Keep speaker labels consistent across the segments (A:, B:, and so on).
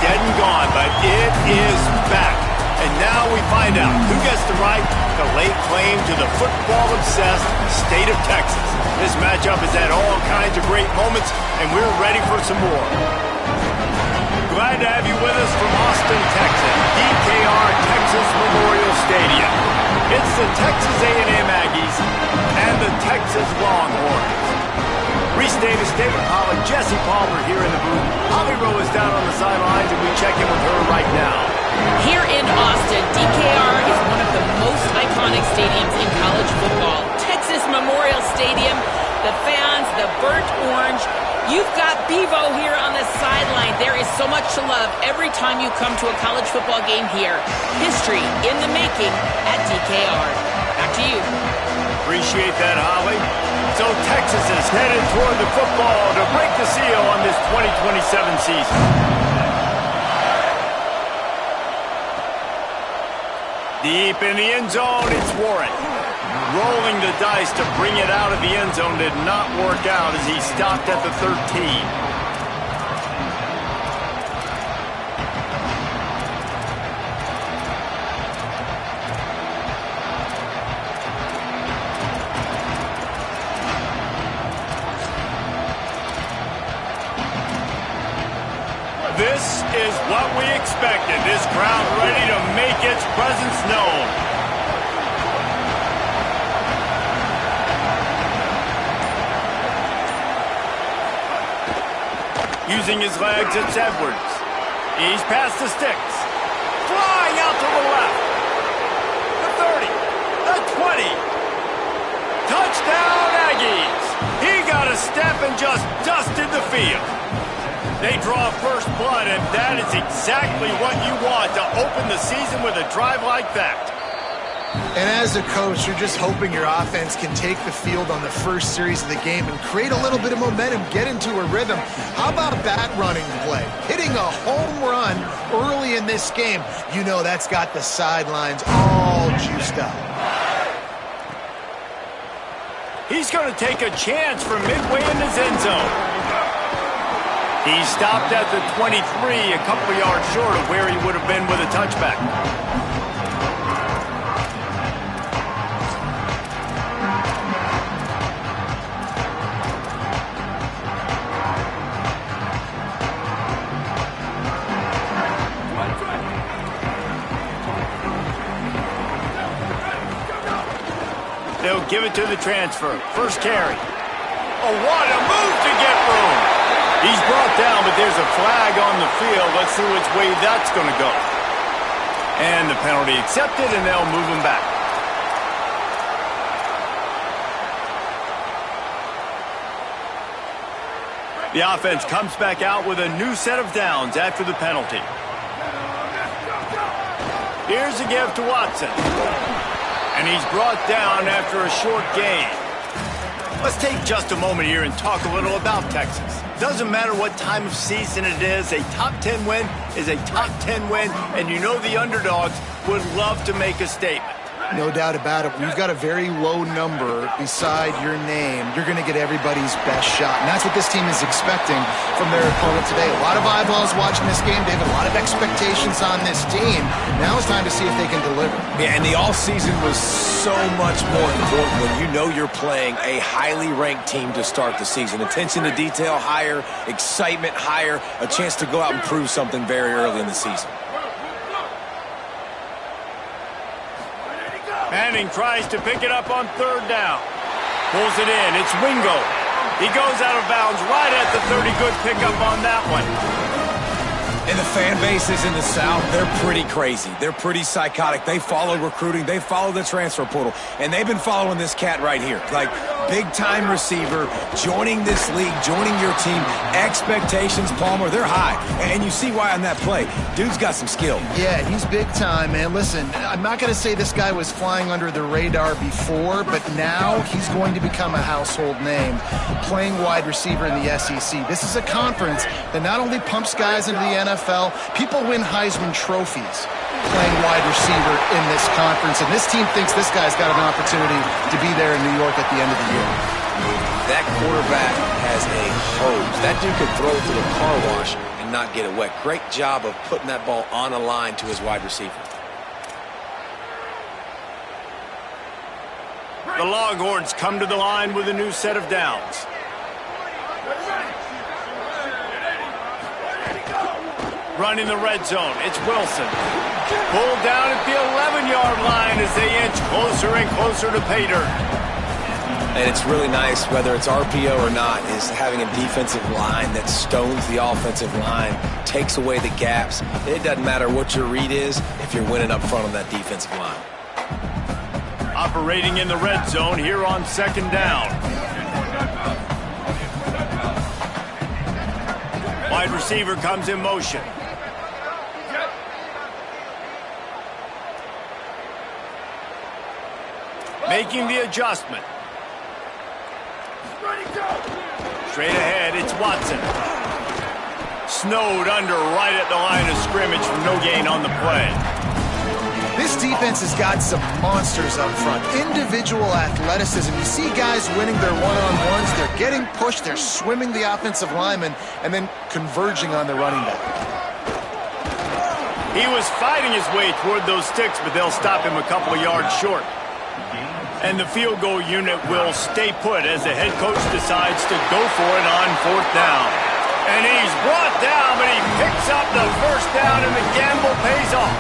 A: dead and gone, but it is back. And now we find out who gets the right to lay claim to the football-obsessed state of Texas. This matchup has had all kinds of great moments, and we're ready for some more. Glad to have you with us from Austin, Texas, DKR Texas Memorial Stadium. It's the Texas A&M Aggies and the Texas Longhorns. Reese Davis, David Pollack, Jesse Palmer here in the booth. Holly Rowe is down on the sidelines, and we check in with her right now.
B: Here in Austin, DKR is one of the most iconic stadiums in college football. Texas Memorial Stadium, the fans, the burnt orange. You've got Bevo here on the sideline. There is so much to love every time you come to a college football game here. History in the making at DKR. Back to you.
A: Appreciate that, Holly. So Texas is headed toward the football to break the seal on this 2027 season. Deep in the end zone, it's Warren. Rolling the dice to bring it out of the end zone did not work out as he stopped at the 13. This is what we expected. This crowd ready to make its presence known. Using his legs, it's Edwards. He's past the sticks. Flying out to the left. The 30. The 20. Touchdown, Aggies. He got a step and just dusted the field. They draw first blood, and that is exactly what you want to open the season with a drive like that.
C: And as a coach, you're just hoping your offense can take the field on the first series of the game and create a little bit of momentum, get into a rhythm. How about that running play? Hitting a home run early in this game. You know that's got the sidelines all juiced up.
A: He's going to take a chance from midway in his end zone. He stopped at the 23, a couple yards short of where he would have been with a touchback. They'll give it to the transfer. First carry. Oh, what a move to get room. He's brought down, but there's a flag on the field. Let's see which way that's going to go. And the penalty accepted, and they'll move him back. The offense comes back out with a new set of downs after the penalty. Here's a give to Watson. And he's brought down after a short gain. Let's take just a moment here and talk a little about Texas. Doesn't matter what time of season it is, a top 10 win is a top 10 win, and you know the underdogs would love to make a statement.
C: No doubt about it. When you've got a very low number beside your name, you're going to get everybody's best shot. And that's what this team is expecting from their opponent today. A lot of eyeballs watching this game, David. A lot of expectations on this team. Now it's time to see if they can deliver.
D: Yeah, and the offseason was so much more important when you know you're playing a highly ranked team to start the season. Attention to detail higher, excitement higher, a chance to go out and prove something very early in the season.
A: Manning tries to pick it up on third down. Pulls it in. It's Wingo. He goes out of bounds right at the 30. Good pickup on that one.
D: And the fan bases in the South, they're pretty crazy. They're pretty psychotic. They follow recruiting. They follow the transfer portal. And they've been following this cat right here. Like, big-time receiver, joining this league, joining your team. Expectations, Palmer, they're high. And you see why on that play. Dude's got some skill.
C: Yeah, he's big time, man. Listen, I'm not going to say this guy was flying under the radar before, but now he's going to become a household name, playing wide receiver in the SEC. This is a conference that not only pumps guys into the NFL, people win Heisman trophies playing wide receiver in this conference, and this team thinks this guy's got an opportunity to be there in New York at the end of the year.
D: That quarterback has a hose. That dude could throw it to the car wash and and not get it wet. Great job of putting that ball on a line to his wide receiver.
A: The Longhorns come to the line with a new set of downs. Running the red zone, it's Wilson. Pulled down at the 11-yard line as they inch closer and closer to pay dirt.
D: And it's really nice, whether it's RPO or not, is having a defensive line that stones the offensive line, takes away the gaps. It doesn't matter what your read is if you're winning up front on that defensive line.
A: Operating in the red zone here on second down. Wide receiver comes in motion. Making the adjustment. Straight ahead, it's Watson. Snowed under right at the line of scrimmage from no gain on the play.
C: This defense has got some monsters up front. Individual athleticism. You see guys winning their one-on-ones. They're getting pushed. They're swimming the offensive lineman and then converging on the running back.
A: He was fighting his way toward those sticks, but they'll stop him a couple of yards short. And the field goal unit will stay put as the head coach decides to go for it on fourth down. And he's brought down, but he picks up the first down, and the gamble pays off.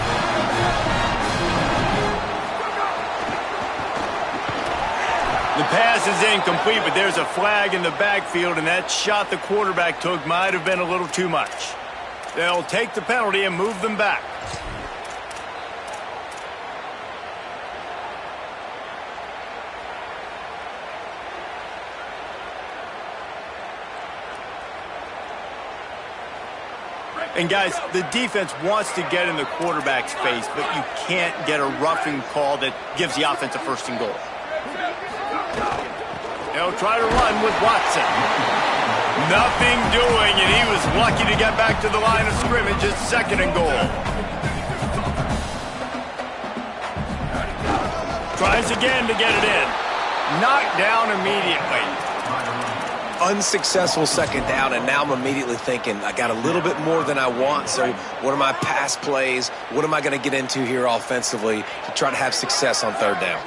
A: The pass is incomplete, but there's a flag in the backfield, and that shot the quarterback took might have been a little too much. They'll take the penalty and move them back. And guys, the defense wants to get in the quarterback's face, but you can't get a roughing call that gives the offense a first and goal. They'll try to run with Watson. Nothing doing, and he was lucky to get back to the line of scrimmage at second and goal. Tries again to get it in. Knocked down immediately.
D: Unsuccessful second down, and now I'm immediately thinking, I got a little bit more than I want, so what are my pass plays? What am I going to get into here offensively to try to have success on third down?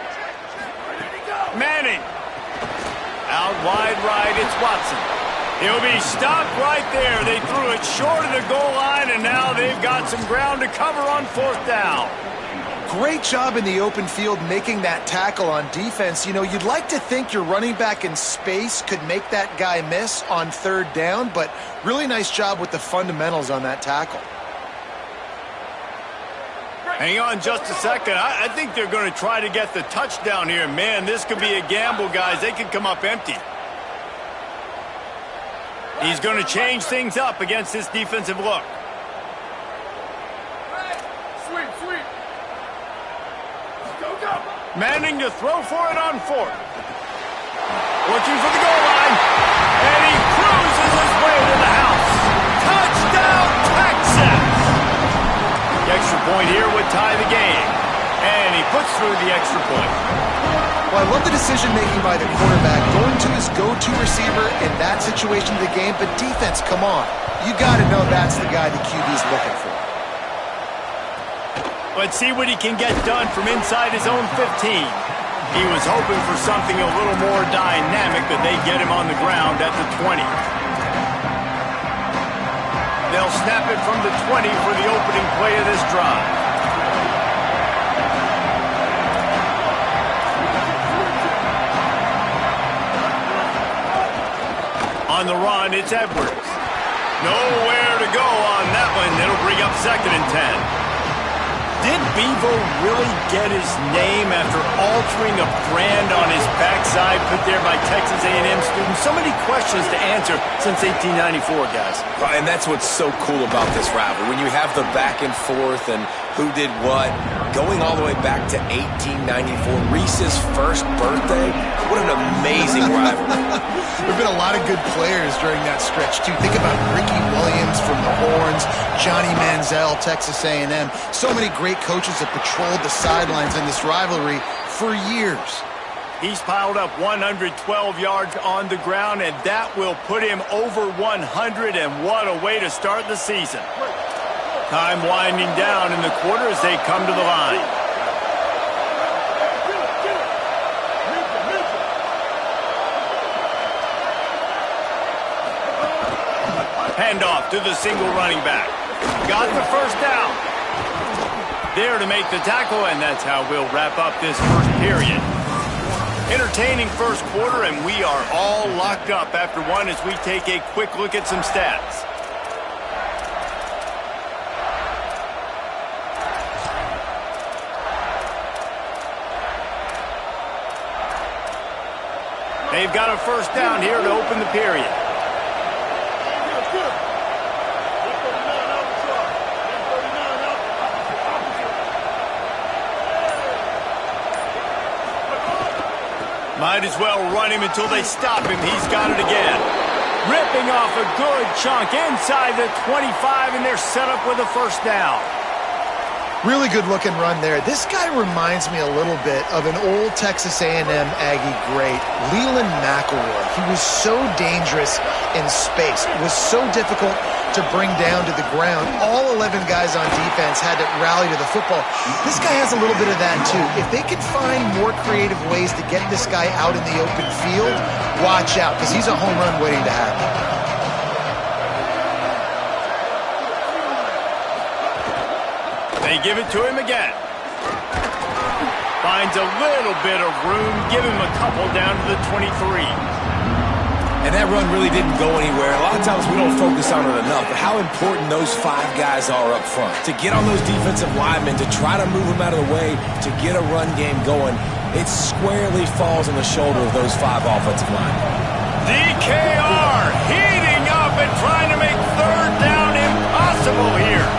A: Manning. Out wide right, it's Watson. He'll be stopped right there. They threw it short of the goal line, and now they've got some ground to cover on fourth down.
C: Great job in the open field making that tackle on defense. You know, you'd like to think your running back in space could make that guy miss on third down, but really nice job with the fundamentals on that tackle.
A: Hang on just a second. I think they're going to try to get the touchdown here. Man, this could be a gamble, guys. They could come up empty. He's going to change things up against this defensive look. Manning to throw for it on fourth. Looking for the goal line. And he cruises his way to the house. Touchdown, Texas! The extra point here would tie the game. And he puts through the extra point.
C: Well, I love the decision-making by the quarterback, going to his go-to receiver in that situation of the game. But defense, come on. You got to know that's the guy the QB's looking for.
A: Let's see what he can get done from inside his own 15. He was hoping for something a little more dynamic, but they get him on the ground at the 20. They'll snap it from the 20 for the opening play of this drive. On the run, it's Edwards. Nowhere to go on that one. It'll bring up second and 10. Did Bevo really get his name after altering a brand on his backside put there by Texas A&M students? So many questions to answer since 1894, guys.
D: And that's what's so cool about this rivalry. When you have the back and forth and who did what, going all the way back to 1894, Reese's first birthday. What an amazing rivalry.
C: There have been a lot of good players during that stretch, too. Think about Ricky Williams from the Horns, Johnny Manziel, Texas A&M. So many great coaches have patrolled the sidelines in this rivalry for years.
A: He's piled up 112 yards on the ground, and that will put him over 100, and what a way to start the season. Time winding down in the quarter as they come to the line. Handoff to the single running back. Got the first down. There to make the tackle, and that's how we'll wrap up this first period. Entertaining first quarter, and we are all locked up after one as we take a quick look at some stats. They've got a first down here to open the period. Might as well run him until they stop him. He's got it again. Ripping off a good chunk inside the 25, and they're set up with a first down.
C: Really good looking run there. This guy reminds me a little bit of an old Texas A&M Aggie great, Leland McElroy. He was so dangerous in space. It was so difficult to bring down to the ground. All 11 guys on defense had to rally to the football. This guy has a little bit of that too. If they can find more creative ways to get this guy out in the open field, watch out, because he's a home run waiting to happen.
A: They give it to him again. Finds a little bit of room. Give him a couple down to the 23.
D: And that run really didn't go anywhere. A lot of times we don't focus on it enough, but how important those 5 guys are up front. To get on those defensive linemen, to try to move them out of the way, to get a run game going, it squarely falls on the shoulder of those 5 offensive linemen.
A: DKR heating up and trying to make third down impossible here.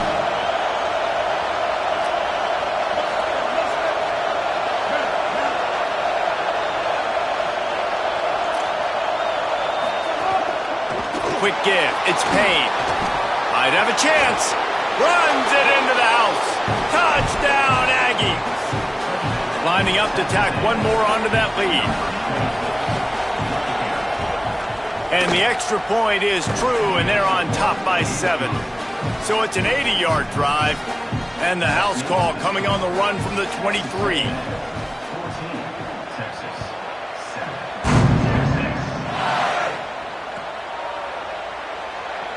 A: Quick give. It's Payne. Might have a chance. Runs it into the house. Touchdown, Aggies. Lining up to tack one more onto that lead. And the extra point is true, and they're on top by 7. So it's an 80-yard drive, and the house call coming on the run from the 23.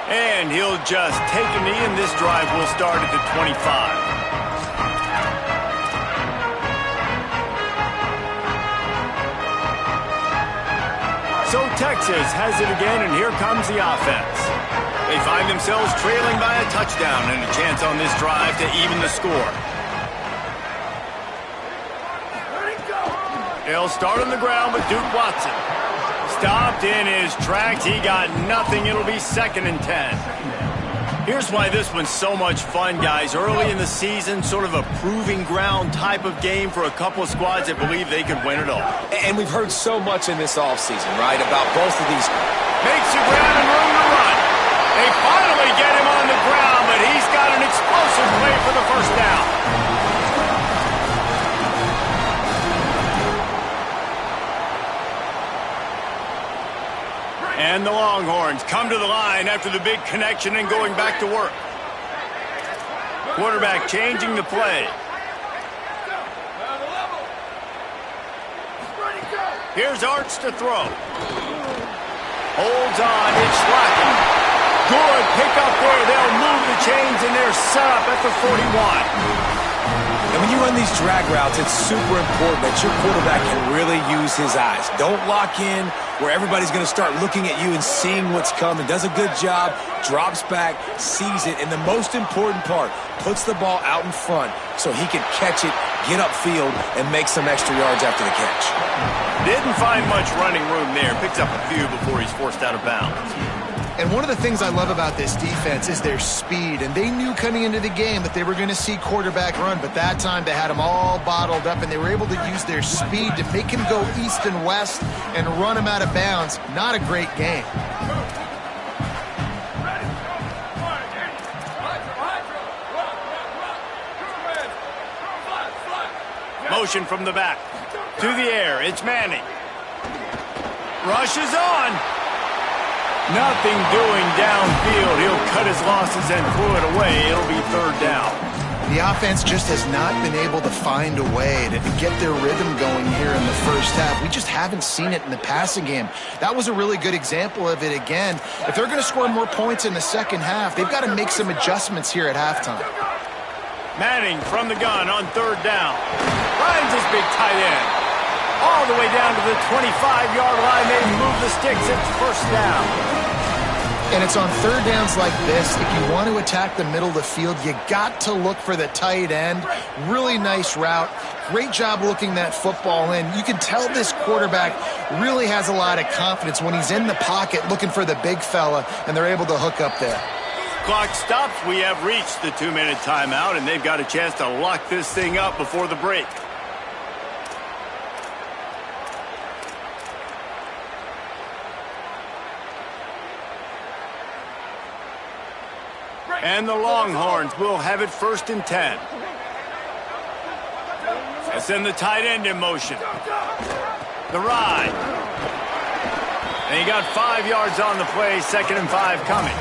A: And he'll just take a knee, and this drive will start at the 25. So Texas has it again, and here comes the offense. They find themselves trailing by a touchdown and a chance on this drive to even the score. They'll start on the ground with Duke Watson. Stopped in his tracks. He got nothing. It'll be 2nd and 10. Here's why this one's so much fun, guys. Early in the season, sort of a proving ground type of game for a couple of squads that believe they could win it all.
D: And we've heard so much in this offseason, right, about both of these.
A: Makes the ground and room to run. They finally get him on the ground, but he's got an explosive play for the first down. And the Longhorns come to the line after the big connection and going back to work. Quarterback changing the play. Here's Arts to throw. Holds on, it's Schlacken. Good pick up there. They'll move the chains, and they're set up at the 41.
D: And when you run these drag routes, it's super important that your quarterback can really use his eyes. Don't lock in where everybody's going to start looking at you and seeing what's coming. Does a good job, drops back, sees it, and the most important part, puts the ball out in front so he can catch it, get upfield, and make some extra yards after the catch.
A: Didn't find much running room there. Picks up a few before he's forced out of bounds.
C: And one of the things I love about this defense is their speed. And they knew coming into the game that they were going to see quarterback run. But that time they had them all bottled up, and they were able to use their speed to make him go east and west and run him out of bounds. Not a great game.
A: motion from the back. To the air, it's Manning. Rushes on. Nothing doing downfield. He'll cut his losses and throw it away. It'll be third down.
C: The offense just has not been able to find a way to get their rhythm going here in the first half. We just haven't seen it in the passing game. That was a really good example of it again. If they're going to score more points in the second half, they've got to make some adjustments here at halftime.
A: Manning from the gun on third down. Finds his big tight end. All the way down to the 25-yard line. They move the sticks. It's first down.
C: And it's on third downs like this. If you want to attack the middle of the field, you got to look for the tight end. Really nice route. Great job looking that football in. You can tell this quarterback really has a lot of confidence when he's in the pocket looking for the big fella, and they're able to hook up there.
A: Clock stops. We have reached the 2-minute timeout, and they've got a chance to lock this thing up before the break. And the Longhorns will have it 1st and 10. They send the tight end in motion. The ride. And he got 5 yards on the play, 2nd and 5 coming.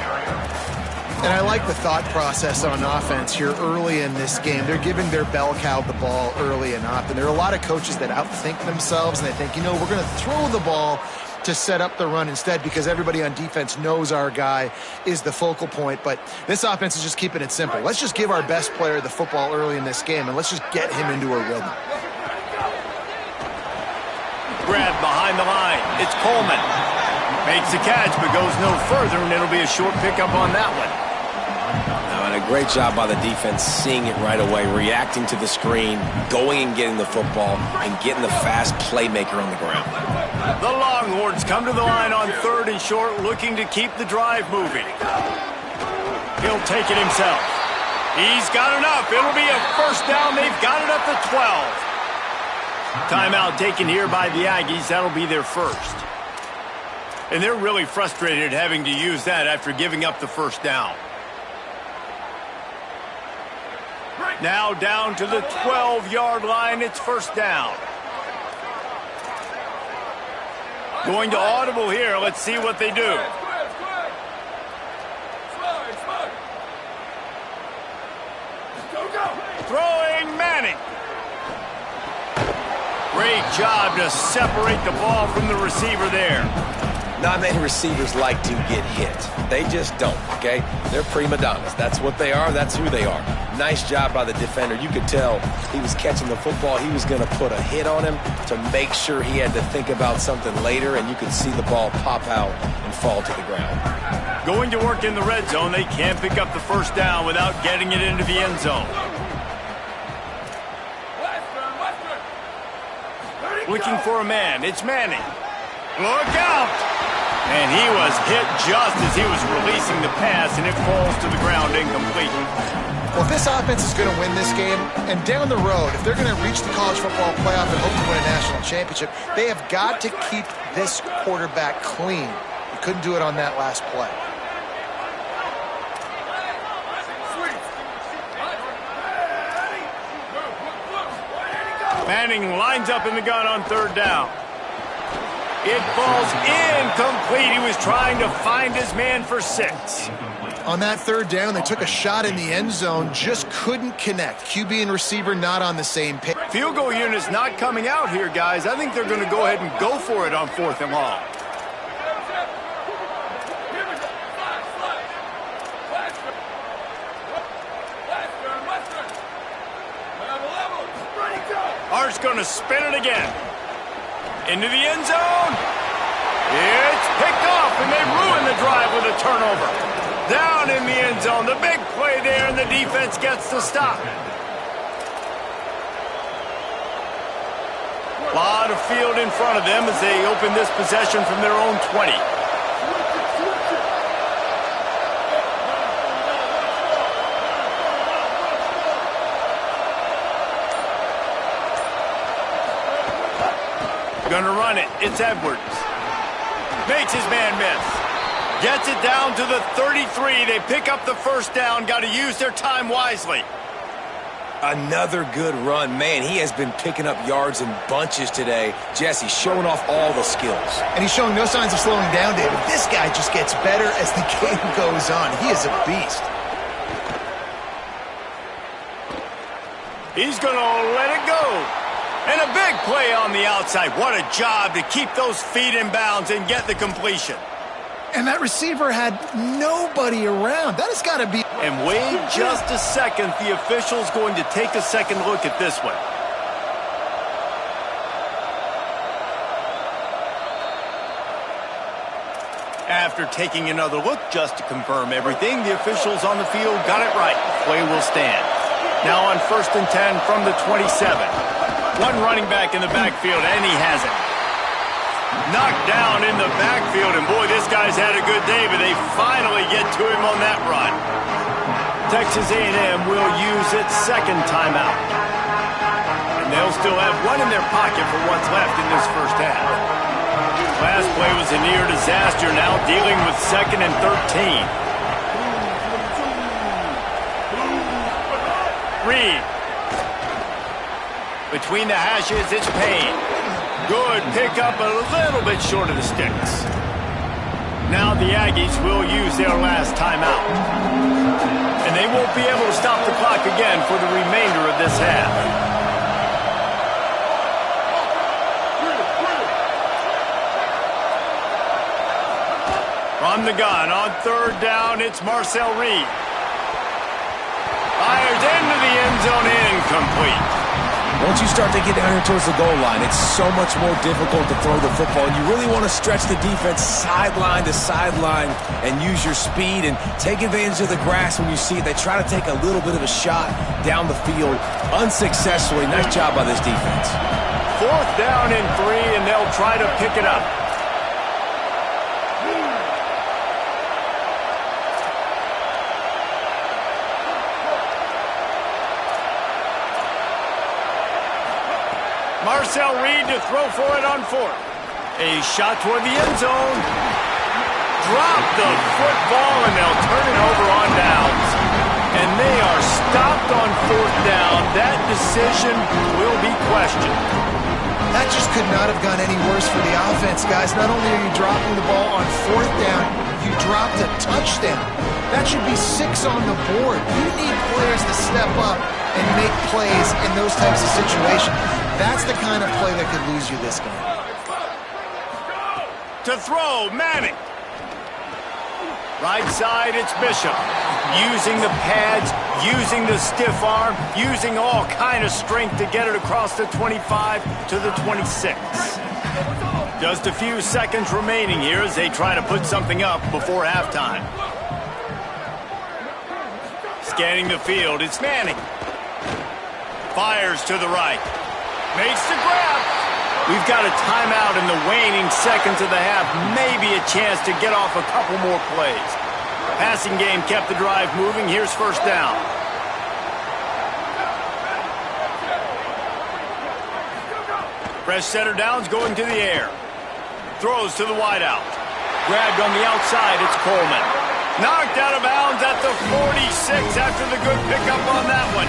C: And I like the thought process on offense here early in this game. They're giving their bell cow the ball early and often. There are a lot of coaches that outthink themselves, and they think, you know, we're going to throw the ball to set up the run instead because everybody on defense knows our guy is the focal point. But this offense is just keeping it simple. Let's just give our best player the football early in this game, and let's just get him into a rhythm.
A: Grab behind the line. It's Coleman. Makes the catch, but goes no further, and it'll be a short pickup on that one.
E: And a great job by the defense seeing it right away, reacting to the screen, going and getting the football, and getting the fast playmaker on the ground.
A: The Longhorns come to the line on 3rd and short, looking to keep the drive moving. He'll take it himself. He's got enough. It'll be a first down. They've got it up to 12. Timeout taken here by the Aggies. That'll be their first. And they're really frustrated having to use that after giving up the first down. Now down to the 12-yard line. It's first down. Going to audible here. Let's see what they do. Throwing Manning. Great job to separate the ball from the receiver there.
E: Not many receivers like to get hit. They just don't, okay? They're prima donnas. That's what they are. That's who they are. Nice job by the defender. You could tell he was catching the football. He was going to put a hit on him to make sure he had to think about something later, and you could see the ball pop out and fall to the ground.
A: Going to work in the red zone. They can't pick up the first down without getting it into the end zone. Looking for a man. It's Manning. Look out! And he was hit just as he was releasing the pass, and it falls to the ground incomplete.
C: Well, if this offense is going to win this game, and down the road, if they're going to reach the college football playoff and hope to win a national championship, they have got to keep this quarterback clean. He couldn't do it on that last play.
A: Manning lines up in the gun on 3rd down. It falls incomplete. He was trying to find his man for 6.
C: On that 3rd down, they took a shot in the end zone, just couldn't connect. QB and receiver not on the same page.
A: Field goal unit's not coming out here, guys. I think they're going to go ahead and go for it on 4th and long. Art's going to spin it again. Into the end zone. It's picked off, and they ruin the drive with a turnover. Down in the end zone. The big play there, and the defense gets the stop. A lot of field in front of them as they open this possession from their own 20. Gonna run it. It's Edwards. Makes his man miss. Gets it down to the 33. They pick up the first down. Got to use their time wisely.
D: Another good run. Man, he has been picking up yards in bunches today. Jesse showing off all the skills.
C: And he's showing no signs of slowing down, David. This guy just gets better as the game goes on. He is a beast.
A: He's going to let it go. And a big play on the outside. What a job to keep those feet in bounds and get the completion.
C: And that receiver had nobody around. That has got to be...
A: And wait just a second. The official's going to take a second look at this one. After taking another look just to confirm everything, the officials on the field got it right. Play will stand. Now on 1st and 10 from the 27. One running back in the backfield, and he has it. Knocked down in the backfield, and boy, this guy's had a good day, but they finally get to him on that run. Texas A&M will use its second timeout. And they'll still have one in their pocket for what's left in this first half. Last play was a near disaster, now dealing with 2nd and 13. Reed. Between the hashes, it's Payne. Good pickup, a little bit short of the sticks. Now the Aggies will use their last timeout. And they won't be able to stop the clock again for the remainder of this half. From the gun, on 3rd down, it's Marcel Reed. Fires into the end zone, incomplete.
D: Once you start to get down here towards the goal line, it's so much more difficult to throw the football. And you really want to stretch the defense sideline to sideline and use your speed and take advantage of the grass when you see it. They try to take a little bit of a shot down the field unsuccessfully. Nice job by this defense.
A: 4th down and 3, and they'll try to pick it up. Marcel Reed to throw for it on 4th. A shot toward the end zone. Drop the football, and they'll turn it over on downs. And they are stopped on 4th down. That decision will be questioned.
C: That just could not have gone any worse for the offense, guys. Not only are you dropping the ball on 4th down, you dropped a touchdown. That should be 6 on the board. You need players to step up and make plays in those types of situations. That's the kind of play that could lose you this game.
A: To throw, Manning. Right side, it's Bishop. Using the pads, using the stiff arm, using all kind of strength to get it across the 25 to the 26. Just a few seconds remaining here as they try to put something up before halftime. Scanning the field, it's Manning. Fires to the right. Makes the grab. We've got a timeout in the waning seconds of the half. Maybe a chance to get off a couple more plays. Passing game kept the drive moving. Here's 1st down. Fresh center downs going to the air. Throws to the wideout. Grabbed on the outside, it's Coleman. Knocked out of bounds at the 46 after the good pickup on that one.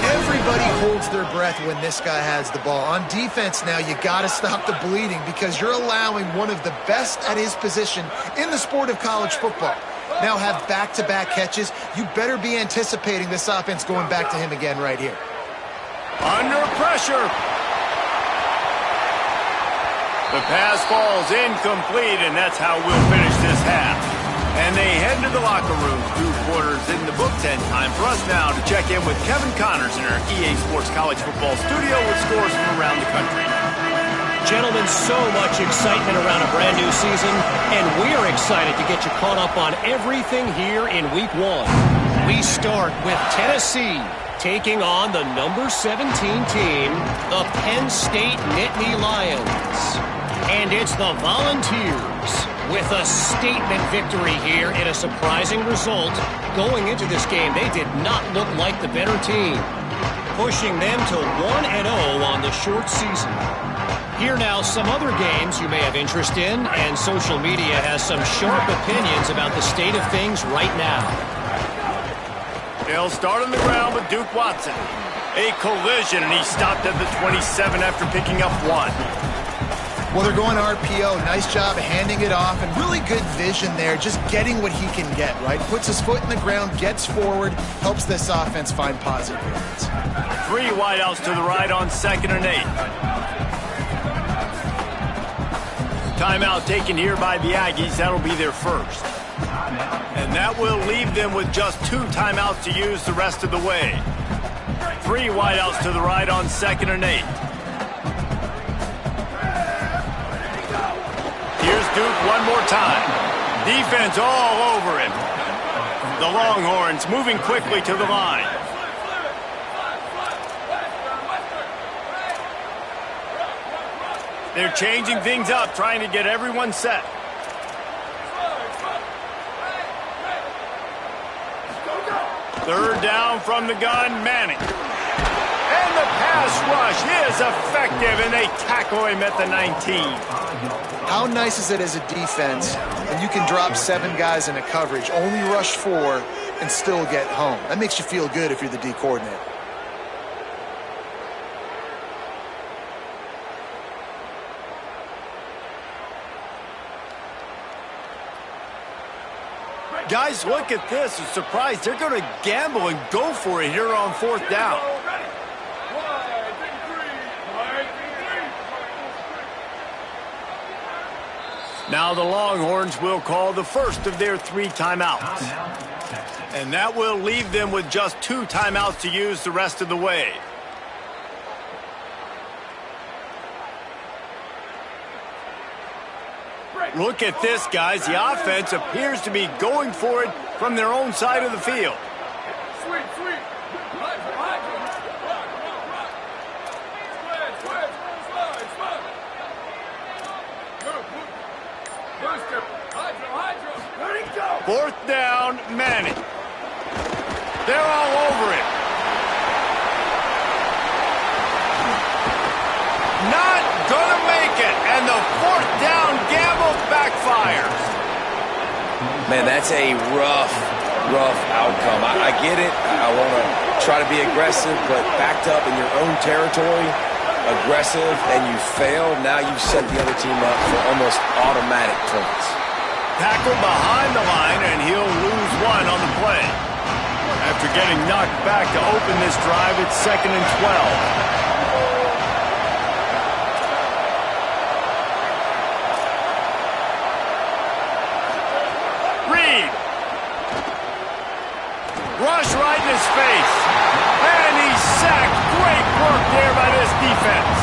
C: Everybody holds their breath when this guy has the ball. On defense now, you got to stop the bleeding because you're allowing one of the best at his position in the sport of college football. Now have back-to-back catches. You better be anticipating this offense going back to him again right here.
A: Under pressure. The pass falls incomplete, and that's how we'll finish this half. And they head to the locker room. 2 quarters in the books, and time for us now to check in with Kevin Connors in our EA Sports College Football studio with scores from around the country.
F: Gentlemen, so much excitement around a brand new season, and we're excited to get you caught up on everything here in Week 1. We start with Tennessee taking on the number 17 team, the Penn State Nittany Lions. And it's the Volunteers with a statement victory here in a surprising result. Going into this game, they did not look like the better team, pushing them to 1-0 on the short season. Here now, some other games you may have interest in, and social media has some sharp opinions about the state of things right now.
A: They'll start on the ground with Duke Watson. A collision, and he stopped at the 27 after picking up 1.
C: Well, they're going RPO. Nice job handing it off, and really good vision there, just getting what he can get, right? Puts his foot in the ground, gets forward, helps this offense find positive yards.
A: 3 wideouts to the right on 2nd and 8. Timeout taken here by the Aggies. That'll be their first. And that will leave them with just 2 timeouts to use the rest of the way. 3 wideouts to the right on 2nd and 8. Here's Duke one more time. Defense all over him. The Longhorns moving quickly to the line. They're changing things up, trying to get everyone set. Third down from the gun, Manning. And the pass rush is effective, and they tackle him at the 19.
C: How nice is it as a defense when you can drop 7 guys in a coverage, only rush 4, and still get home? That makes you feel good if you're the D coordinator.
A: Guys, look at this. I'm surprised. They're going to gamble and go for it here on 4th down. Now the Longhorns will call the first of their 3 timeouts. And that will leave them with just 2 timeouts to use the rest of the way. Look at this, guys. The offense appears to be going for it from their own side of the field. Fourth down, Manning. They're all over it. Not gonna make it, and the 4th down gamble backfires.
E: Man, that's a rough outcome. I get it. I want to try to be aggressive, but backed up in your own territory, aggressive, and you fail. Now you've set the other team up for almost automatic points.
A: Tackled behind the line, and he'll lose 1 on the play. After getting knocked back to open this drive, it's 2nd and 12. Rush right in his face. And he's sacked. Great work there by this defense.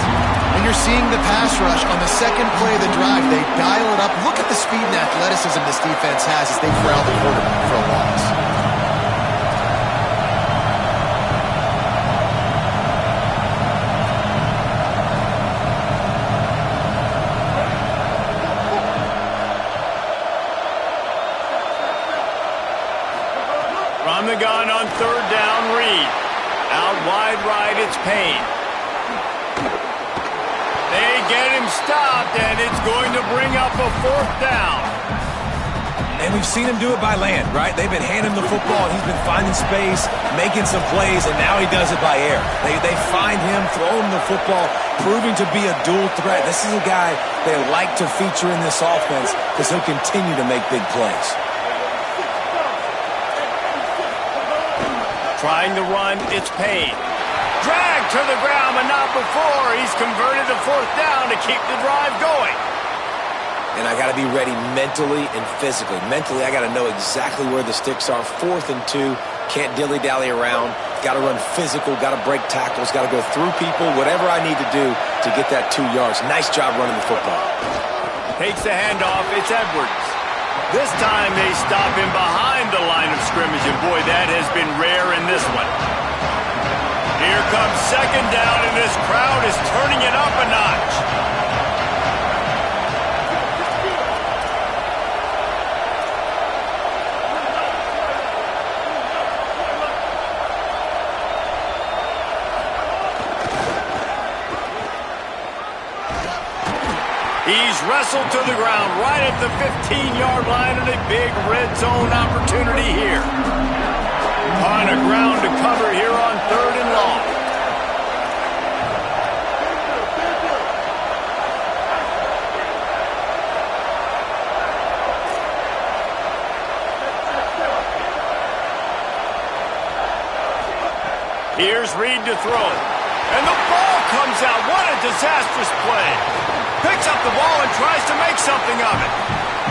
C: And you're seeing the pass rush on the 2nd play of the drive. They dial it up. Look at the speed and athleticism this defense has as they corral the quarterback for a loss.
A: From the gun on 3rd down, Reed. Out wide right, it's Payne. They get him stopped, and it's going to bring up a 4th down.
D: And we've seen him do it by land, right? They've been handing him the football. He's been finding space, making some plays, and now he does it by air. They find him, throw him the football, proving to be a dual threat. This is a guy they like to feature in this offense because he'll continue to make big plays.
A: Trying to run, it's Payne. Dragged to the ground, but not before. He's converted the 4th down to keep the drive going.
E: And I got to be ready mentally and physically. Mentally, I got to know exactly where the sticks are. 4th and 2, can't dilly-dally around. Got to run physical, got to break tackles, got to go through people, whatever I need to do to get that 2 yards. Nice job running the football.
A: Takes the handoff, it's Edwards. This time they stop him behind the line of scrimmage, and boy, that has been rare in this one. Here comes 2nd down, and this crowd is turning it up a notch. He's wrestled to the ground right at the 15-yard line, and a big red zone opportunity here. On a ground to cover here on 3rd and long. Here's Reed to throw. And the ball comes out. What a disastrous play. Picks up the ball and tries to make something of it.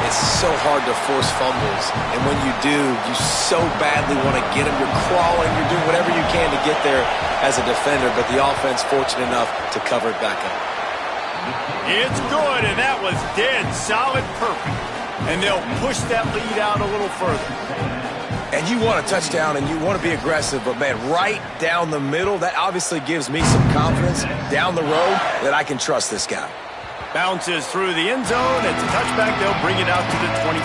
E: It's so hard to force fumbles, and when you do, you so badly want to get them. You're crawling, you're doing whatever you can to get there as a defender, but the offense fortunate enough to cover it back up.
A: It's good, and that was dead solid perfect. And they'll push that lead out a little further.
D: And you want a touchdown, and you want to be aggressive, but, man, right down the middle, that obviously gives me some confidence down the road that I can trust this guy.
A: Bounces through the end zone. It's a touchback. They'll bring it out to the 25.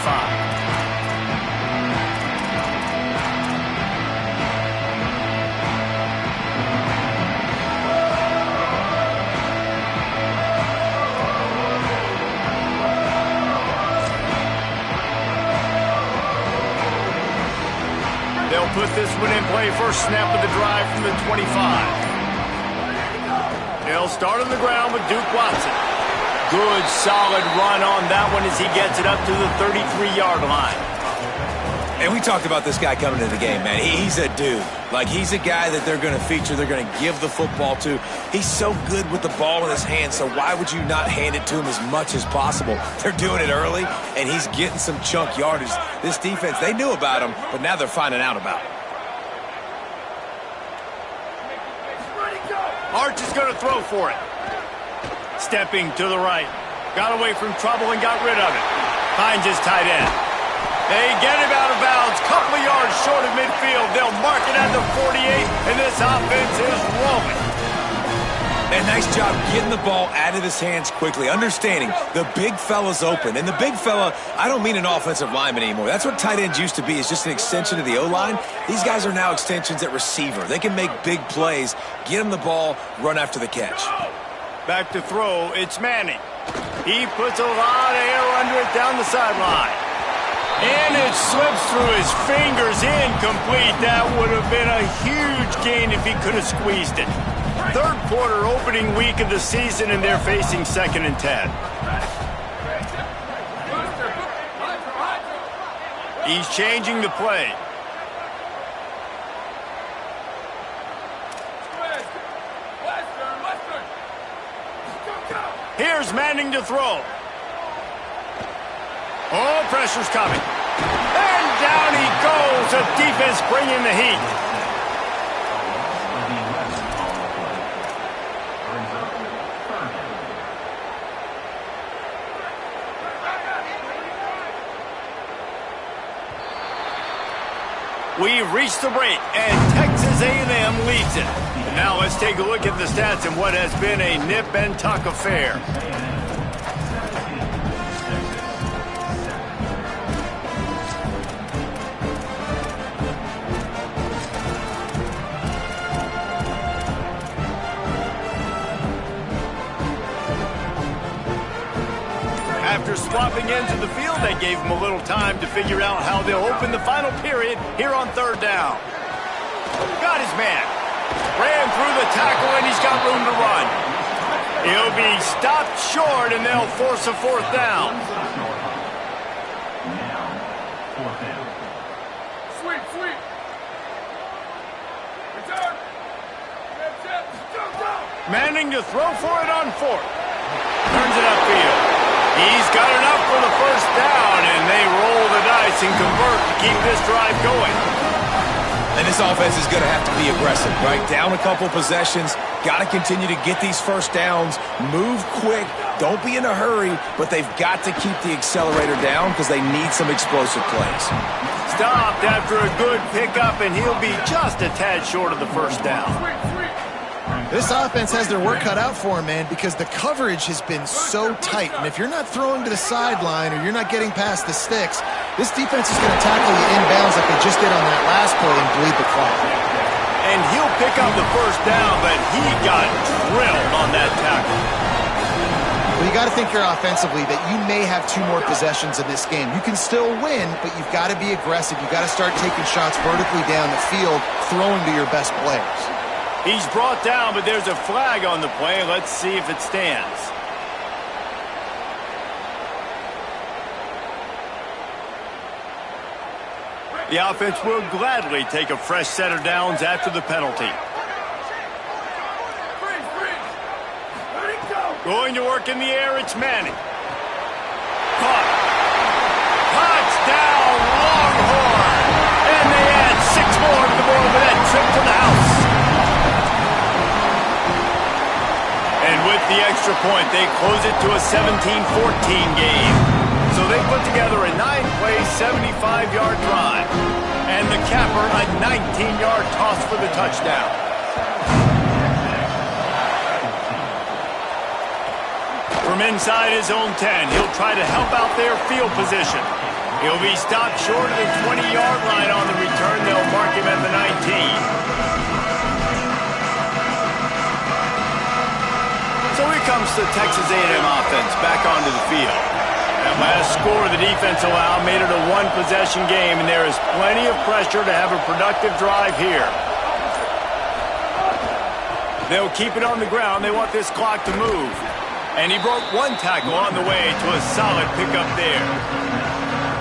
A: They'll put this one in play. First snap of the drive from the 25. They'll start on the ground with Duke Watson. Good, solid run on that one as he gets it up to the 33-yard line.
D: And we talked about this guy coming into the game, man. He's a dude. Like, he's a guy that they're going to feature, they're going to give the football to. He's so good with the ball in his hand, so why would you not hand it to him as much as possible? They're doing it early, and he's getting some chunk yardage. This defense, they knew about him, but now they're finding out about him.
A: Arch is going to throw for it. Stepping to the right. Got away from trouble and got rid of it. Finds his tight end. They get him out of bounds. Couple of yards short of midfield. They'll mark it at the 48, and this offense is rolling.
D: And nice job getting the ball out of his hands quickly, understanding the big fella's open. And the big fella, I don't mean an offensive lineman anymore. That's what tight ends used to be, is just an extension of the O-line. These guys are now extensions at receiver. They can make big plays, get him the ball, run after the catch.
A: Back to throw, it's Manning. He puts a lot of air under it down the sideline. And it slips through his fingers, incomplete. That would have been a huge gain if he could have squeezed it. Third quarter, opening week of the season, and they're facing 2nd and 10. He's changing the play. Here's Manning to throw. Oh, pressure's coming. And down he goes. The defense bringing the heat. We've reached the break, and Texas A&M leads it. Now let's take a look at the stats in what has been a nip-and-tuck affair. After swapping ends of the field, they gave him a little time to figure out how they'll open the final period here on 3rd down. Got his man. Ran through the tackle, and he's got room to run. He'll be stopped short, and they'll force a 4th down.
G: Sweep. Return.
A: Manning to throw for it on 4th. Turns it upfield. He's got enough for the 1st down, and they roll the dice and convert to keep this drive going.
D: And this offense is going to have to be aggressive, right? Down a couple possessions, got to continue to get these 1st downs, move quick, don't be in a hurry, but they've got to keep the accelerator down because they need some explosive plays.
A: Stopped after a good pickup, and he'll be just a tad short of the 1st down.
C: This offense has their work cut out for them, man, because the coverage has been so tight. And if you're not throwing to the sideline or you're not getting past the sticks, this defense is going to tackle you inbounds like they just did on that last play and bleed the clock.
A: And he'll pick up the 1st down, but he got drilled on that tackle.
C: Well, you got to think here offensively that you may have 2 more possessions in this game. You can still win, but you've got to be aggressive. You've got to start taking shots vertically down the field, throwing to your best players.
A: He's brought down, but there's a flag on the play. Let's see if it stands. The offense will gladly take a fresh set of downs after the penalty. Going to work in the air, it's Manning. Caught. Touchdown, Longhorn! And they add 6 more to the board with that trip to the house. And with the extra point, they close it to a 17-14 game. So they put together a 9-play, 75-yard drive. And the capper, a 19-yard toss for the touchdown. From inside his own 10, he'll try to help out their field position. He'll be stopped short of the 20-yard line on the return. They'll mark him at the 19. So here comes the Texas A&M offense back onto the field. That last score the defense allowed made it a 1-possession game, and there is plenty of pressure to have a productive drive here. They'll keep it on the ground. They want this clock to move. And he broke 1 tackle on the way to a solid pickup there.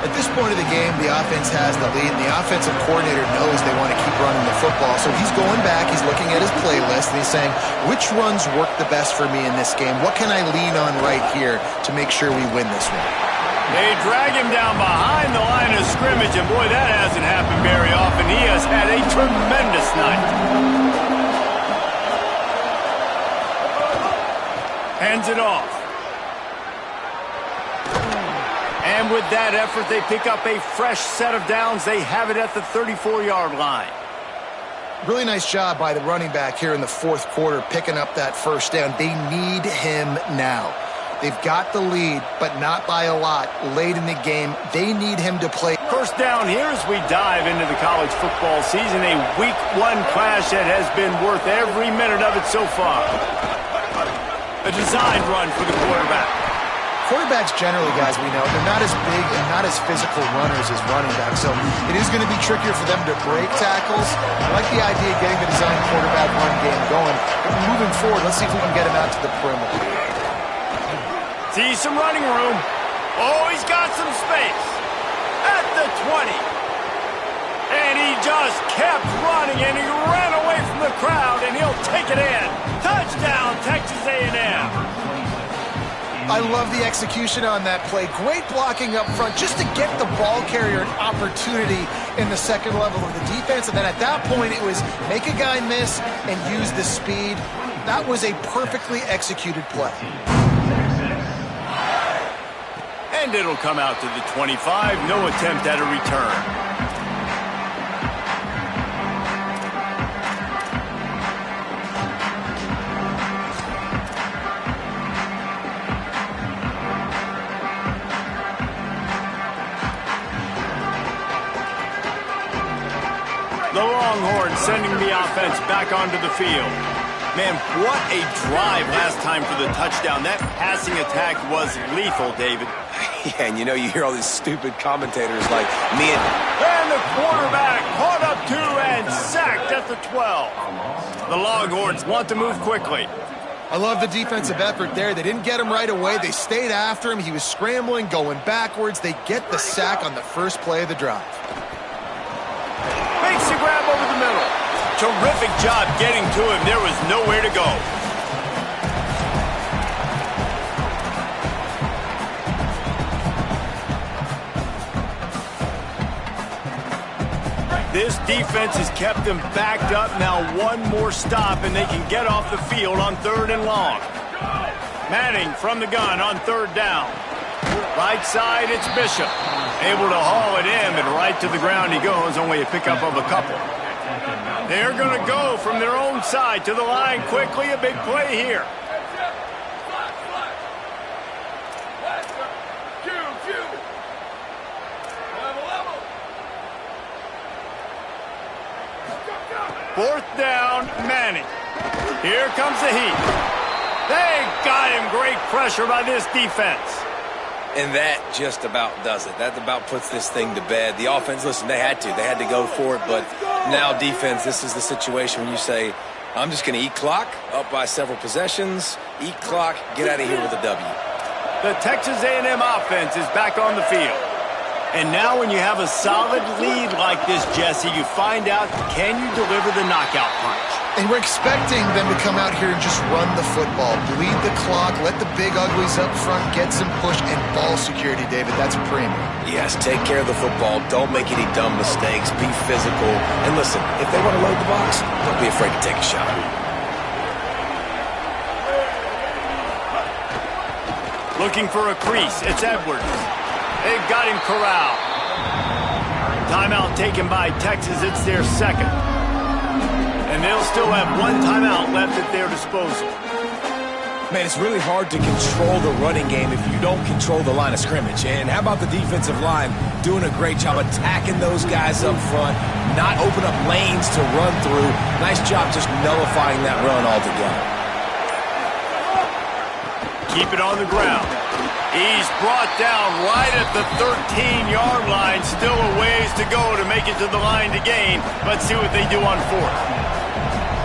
C: At this point of the game, the offense has the lead, and the offensive coordinator knows they want to keep running the football. So he's going back, he's looking at his playlist, and he's saying, which runs work the best for me in this game? What can I lean on right here to make sure we win this one?
A: They drag him down behind the line of scrimmage, and boy, that hasn't happened very often. He has had a tremendous night. Hands it off. And with that effort, they pick up a fresh set of downs. They have it at the 34-yard line.
C: Really nice job by the running back here in the 4th quarter, picking up that first down. They need him now. They've got the lead, but not by a lot. Late in the game, they need him to play.
A: First down here as we dive into the college football season. A Week 1 clash that has been worth every minute of it so far. A designed run for the quarterback.
C: Quarterbacks generally, guys, we know, they're not as big and not as physical runners as running backs, so it is going to be trickier for them to break tackles. I like the idea of getting the designed quarterback run game going, but moving forward, let's see if we can get him out to the perimeter.
A: See some running room. Oh, he's got some space. At the 20. And he just kept running, and he ran away from the crowd, and he'll take it in. Touchdown, Texas A&M.
C: I love the execution on that play. Great blocking up front just to get the ball carrier an opportunity in the second level of the defense. And then at that point, it was make a guy miss and use the speed. That was a perfectly executed play.
A: And it'll come out to the 25. No attempt at a return. The Longhorns sending the offense back onto the field. Man, what a drive last time for the touchdown. That passing attack was lethal, David.
E: Yeah, and you know, you hear all these stupid commentators like me
A: And the quarterback caught up to and sacked at the 12. The Longhorns want to move quickly.
C: I love the defensive effort there. They didn't get him right away. They stayed after him. He was scrambling, going backwards. They get the sack on the first play of the drive.
A: Makes the grab over the middle. Terrific job getting to him. There was nowhere to go. This defense has kept them backed up. Now one more stop and they can get off the field on 3rd and long. Manning from the gun on 3rd down. Right side, it's Bishop. Able to haul it in, and right to the ground he goes. Only a pickup of a couple. They're going to go from their own side to the line quickly. A big play here. Fourth down, Manning. Here comes the heat. They got him. Great pressure by this defense.
E: And that just about does it. That about puts this thing to bed. The offense, listen, they had to go for it, but now defense, this is the situation when you say, I'm just going to eat clock, up by several possessions, eat clock, get out of here with a W.
A: The Texas A&M offense is back on the field. And now when you have a solid lead like this, Jesse, you find out, can you deliver the knockout punch?
C: And we're expecting them to come out here and just run the football, bleed the clock, let the big uglies up front get some push, and ball security, David. That's a premium.
E: Yes, take care of the football. Don't make any dumb mistakes. Be physical. And listen, if they want to load the box, don't be afraid to take a shot.
A: Looking for a crease. It's Edwards. They've got him corralled. Timeout taken by Texas. It's their second. And they'll still have one timeout left at their disposal.
D: Man, it's really hard to control the running game if you don't control the line of scrimmage. And how about the defensive line doing a great job attacking those guys up front, not open up lanes to run through. Nice job just nullifying that run altogether.
A: Keep it on the ground. He's brought down right at the 13-yard line. Still a ways to go to make it to the line to gain. Let's see what they do on fourth.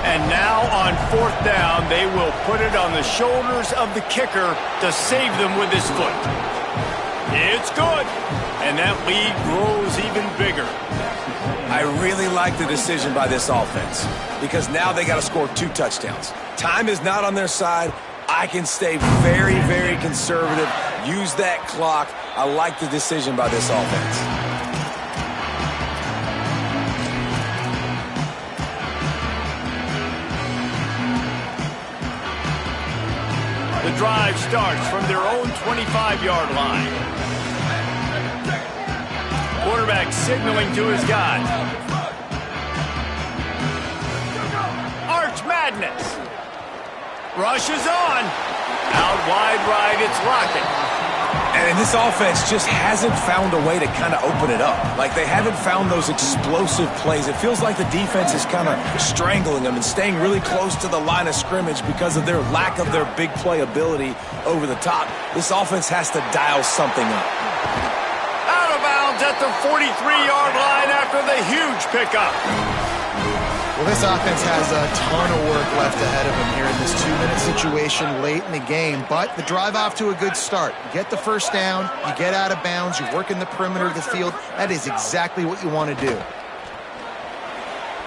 A: And now on fourth down, they will put it on the shoulders of the kicker to save them with his foot. It's good. And that lead grows even bigger.
D: I really like the decision by this offense because now they got to score 2 touchdowns. Time is not on their side. I can stay very, very conservative, use that clock. I like the decision by this offense.
A: The drive starts from their own 25-yard line. Quarterback signaling to his guy. Arch Madness. Rush is on. Out wide right, it's Lockett.
D: And this offense just hasn't found a way to kind of open it up. Like, they haven't found those explosive plays. It feels like the defense is kind of strangling them and staying really close to the line of scrimmage because of their lack of their big play ability over the top. This offense has to dial something up.
A: Out of bounds at the 43-yard line after the huge pickup.
C: Well, this offense has a ton of work left ahead of them here in this 2-minute situation late in the game, but the drive off to a good start. You get the first down, you get out of bounds, you work in the perimeter of the field. That is exactly what you want to do.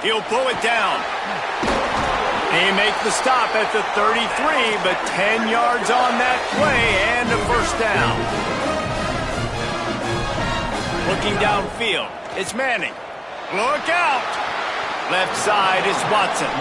A: He'll pull it down. They make the stop at the 33, but 10 yards on that play and a first down. Looking downfield, it's Manning. Look out! Left side is Watson.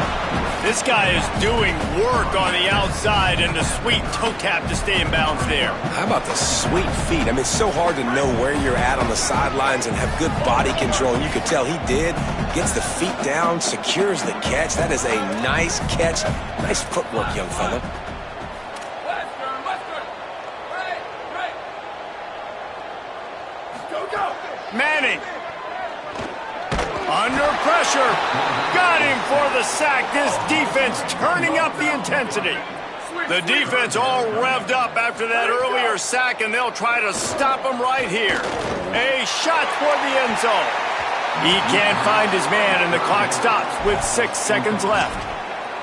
A: This guy is doing work on the outside and a sweet toe tap to stay in bounds there.
E: How about the sweet feet? I mean, it's so hard to know where you're at on the sidelines and have good body control. You could tell he did. Gets the feet down, secures the catch. That is a nice catch. Nice footwork, young fella.
A: Manning. Under pressure. Got him for the sack. This defense turning up the intensity. The defense all revved up after that earlier sack, and they'll try to stop him right here. A shot for the end zone. He can't find his man, and the clock stops with 6 seconds left.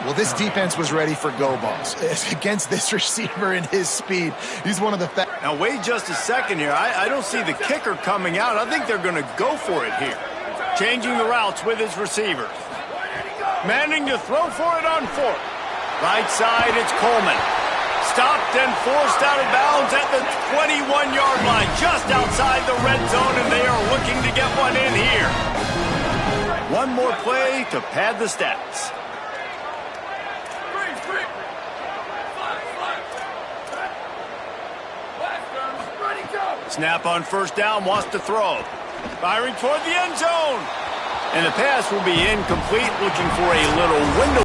C: Well, this defense was ready for go balls. Against this receiver and his speed, he's one of the fastest.
A: Now, wait just a second here. I don't see the kicker coming out. I think they're going to go for it here. Changing the routes with his receivers. Manning to throw for it on fourth. Right side, it's Coleman. Stopped and forced out of bounds at the 21-yard line, just outside the red zone, and they are looking to get one in here. One more play to pad the stats. Snap on first down, wants to throw. Firing toward the end zone. And the pass will be incomplete, looking for a little window.